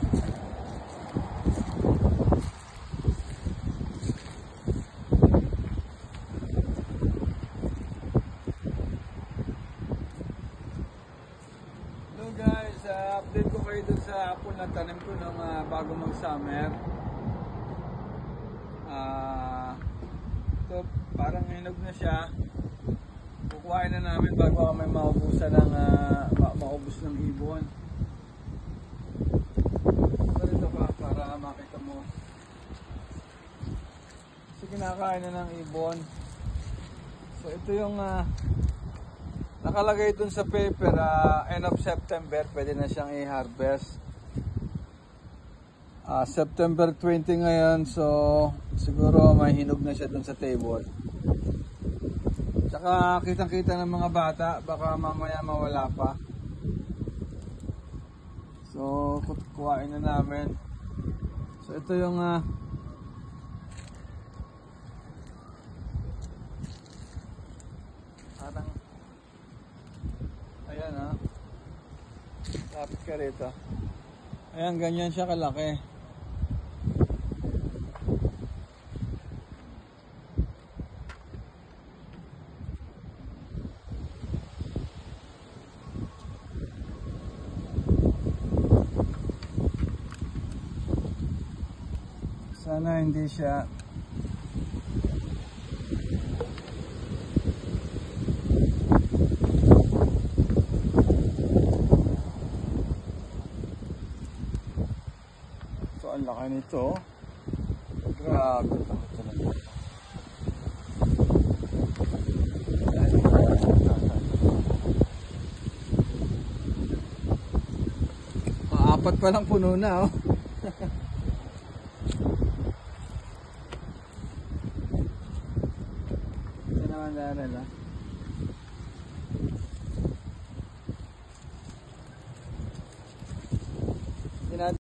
Hello guys, update ko kayo dun sa apple na tanim ko nung bago mag-summer. Ito, parang hinog na siya. Kukuhain na namin bago may maubusan ng maubos ng ibon. Ito pa para makita mo. So kinakain na ng ibon. So ito yung nakalagay dun sa paper, end of September pwede na siyang i-harvest. September 20 ngayon, so siguro may hinog na siya dun sa table. Tsaka kitang kita ng mga bata, baka mamaya mawala pa. So kuhain na namin. So ito yung parang ayan lapit ka rito. Ayan, ganyan siya kalaki. Sana hindi siya ang laki nito. Grabe talaga. Apat pa lang puno na Ito naman na